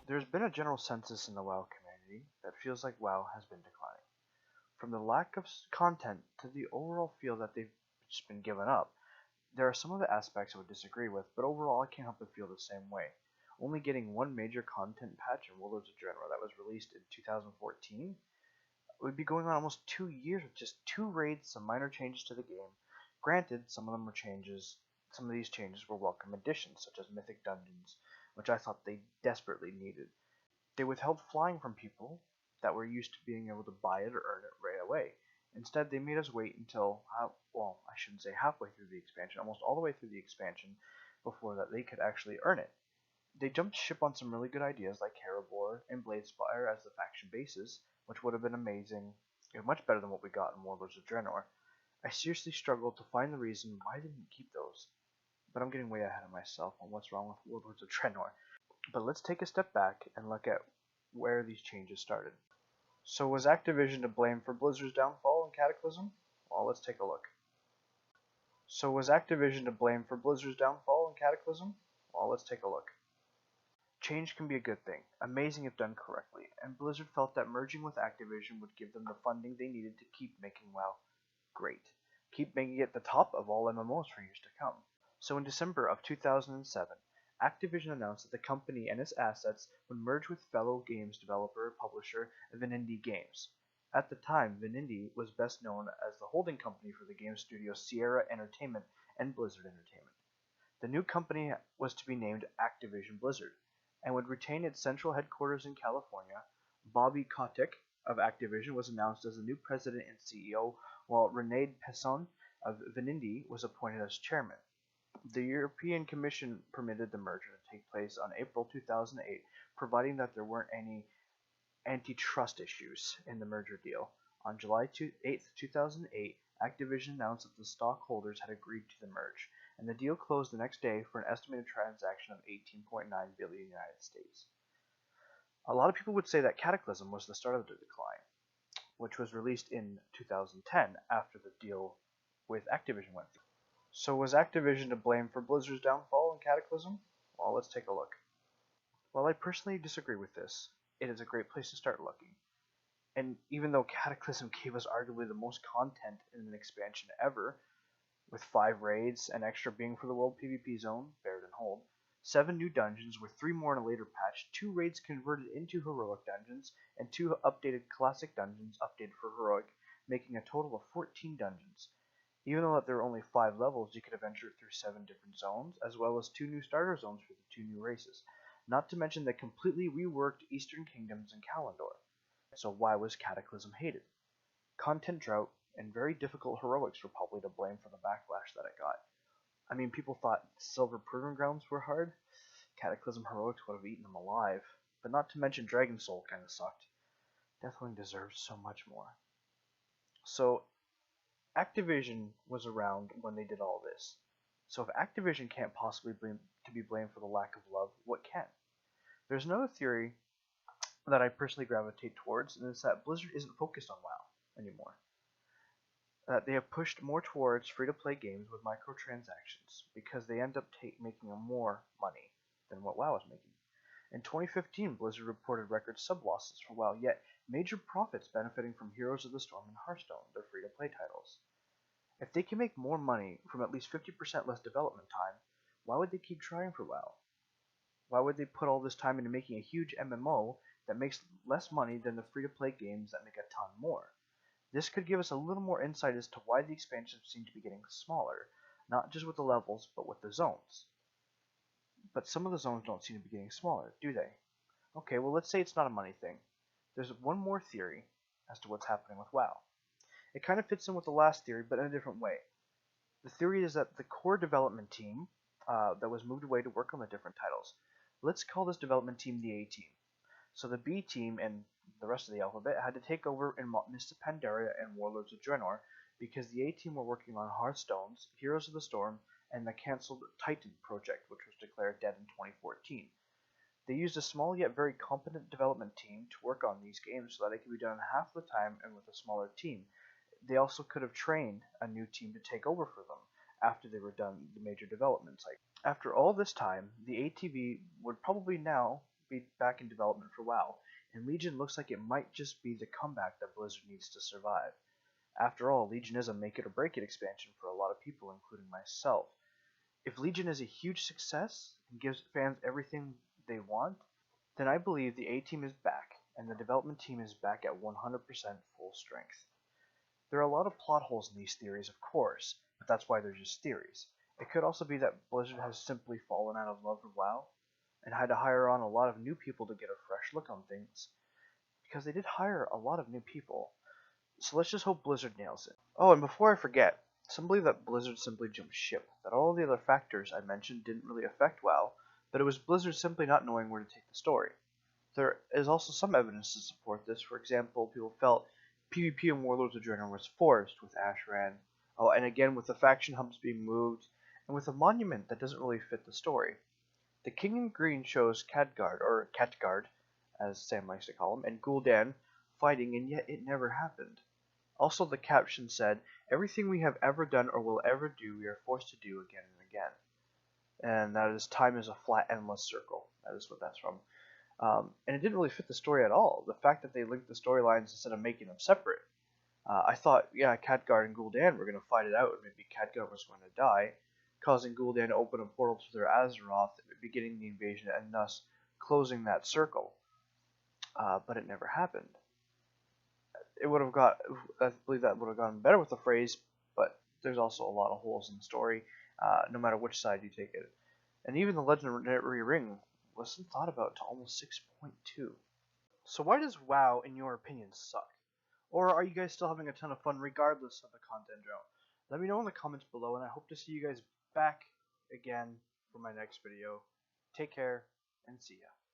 There's been a general census in the WoW community that feels like WoW has been declining. From the lack of content to the overall feel that they've just been given up. There are some of the aspects I would disagree with, but overall I can't help but feel the same way. Only getting one major content patch in Warlords of Draenor that was released in 2014 would be going on almost 2 years with just two raids, some minor changes to the game. Granted, some of them were changes. Some of these changes were welcome additions, such as mythic dungeons, which I thought they desperately needed. They withheld flying from people that were used to being able to buy it or earn it right away. Instead, they made us wait until, well, I shouldn't say halfway through the expansion, almost all the way through the expansion, before that they could actually earn it. They jumped ship on some really good ideas like Karabor and Bladespire as the faction bases, which would have been amazing, much better than what we got in Warlords of Draenor. I seriously struggled to find the reason why they didn't keep those, but I'm getting way ahead of myself on what's wrong with Warlords of Draenor. But let's take a step back and look at where these changes started. So was Activision to blame for Blizzard's downfall and Cataclysm? Well, let's take a look. So was Activision to blame for Blizzard's downfall and Cataclysm? Well, let's take a look. Change can be a good thing, amazing if done correctly, and Blizzard felt that merging with Activision would give them the funding they needed to keep making WoW great. Keep making it the top of all MMOs for years to come. So in December of 2007, Activision announced that the company and its assets would merge with fellow games developer publisher Venindi Games. At the time, Venindi was best known as the holding company for the game studio Sierra Entertainment and Blizzard Entertainment. The new company was to be named Activision Blizzard and would retain its central headquarters in California. Bobby Kotick of Activision was announced as the new president and CEO, while René Pesson of Venindi was appointed as chairman. The European Commission permitted the merger to take place on April 2008, providing that there weren't any antitrust issues in the merger deal. On July 8, 2008, Activision announced that the stockholders had agreed to the merge, and the deal closed the next day for an estimated transaction of $18.9 billion United States. A lot of people would say that Cataclysm was the start of the decline, which was released in 2010 after the deal with Activision went through. So was Activision to blame for Blizzard's downfall and Cataclysm? Well, let's take a look. While I personally disagree with this, it is a great place to start looking. And even though Cataclysm gave us arguably the most content in an expansion ever, with 5 raids, an extra being for the World PvP Zone, Bared and Hold, 7 new dungeons with 3 more in a later patch, 2 raids converted into heroic dungeons, and 2 updated classic dungeons updated for heroic, making a total of 14 dungeons. Even though there were only 5 levels, you could adventure through 7 different zones, as well as 2 new starter zones for the 2 new races, not to mention the completely reworked Eastern Kingdoms and Kalimdor. So why was Cataclysm hated? Content drought and very difficult heroics were probably to blame for the backlash that it got. I mean, people thought Silver Proving Grounds were hard. Cataclysm heroics would have eaten them alive. But not to mention Dragon Soul kinda sucked. Deathwing deserves so much more. So, Activision was around when they did all this. So if Activision can't possibly be blamed for the lack of love, what can? There's another theory that I personally gravitate towards, and it's that Blizzard isn't focused on WoW anymore. That they have pushed more towards free-to-play games with microtransactions because they end up making more money than what WoW is making. In 2015, Blizzard reported record sub-losses for WoW, yet major profits benefiting from Heroes of the Storm and Hearthstone, their free-to-play titles. If they can make more money from at least 50% less development time, why would they keep trying for WoW? Why would they put all this time into making a huge MMO that makes less money than the free-to-play games that make a ton more? This could give us a little more insight as to why the expansions seem to be getting smaller, not just with the levels, but with the zones. But some of the zones don't seem to be getting smaller, do they? Okay, well let's say it's not a money thing. There's one more theory as to what's happening with WoW. It kind of fits in with the last theory, but in a different way. The theory is that the core development team that was moved away to work on the different titles. Let's call this development team the A team. So the B team and the rest of the alphabet had to take over in Mists of Pandaria and Warlords of Draenor because the A team were working on Hearthstone's Heroes of the Storm and the cancelled Titan project, which was declared dead in 2014. They used a small yet very competent development team to work on these games so that it could be done in half the time and with a smaller team. They also could have trained a new team to take over for them after they were done the major development cycle. After all this time, the ATV would probably now be back in development for WoW, and Legion looks like it might just be the comeback that Blizzard needs to survive. After all, Legion is a make it or break it expansion for a lot of people, including myself. If Legion is a huge success and gives fans everything they want, then I believe the A team is back, and the development team is back at 100% full strength. There are a lot of plot holes in these theories, of course, but that's why they're just theories. It could also be that Blizzard has simply fallen out of love with WoW, and had to hire on a lot of new people to get a fresh look on things, because they did hire a lot of new people. So let's just hope Blizzard nails it. Oh, and before I forget, some believe that Blizzard simply jumped ship, that all the other factors I mentioned didn't really affect WoW, that it was Blizzard simply not knowing where to take the story. There is also some evidence to support this. For example, people felt PvP in Warlords of Draenor was forced with Ashran. Oh, and again with the faction hubs being moved, and with a monument that doesn't really fit the story. The King in Green shows Khadgard, or Katgard, as Sam likes to call him, and Gul'dan fighting, and yet it never happened. Also, the caption said, "Everything we have ever done or will ever do, we are forced to do again and again." And that is, time is a flat, endless circle. That is what that's from. And it didn't really fit the story at all. The fact that they linked the storylines instead of making them separate. I thought, yeah, Khadgard and Gul'dan were going to fight it out. Maybe Khadgard was going to die, causing Gul'dan to open a portal to their Azeroth, beginning the invasion, and thus closing that circle. But it never happened. It would have got, I believe that would have gotten better with the phrase, but there's also a lot of holes in the story, no matter which side you take it. And even the Legendary Ring wasn't thought about until almost 6.2. So why does WoW, in your opinion, suck? Or are you guys still having a ton of fun regardless of the content drone? Let me know in the comments below, and I hope to see you guys back again for my next video. Take care, and see ya.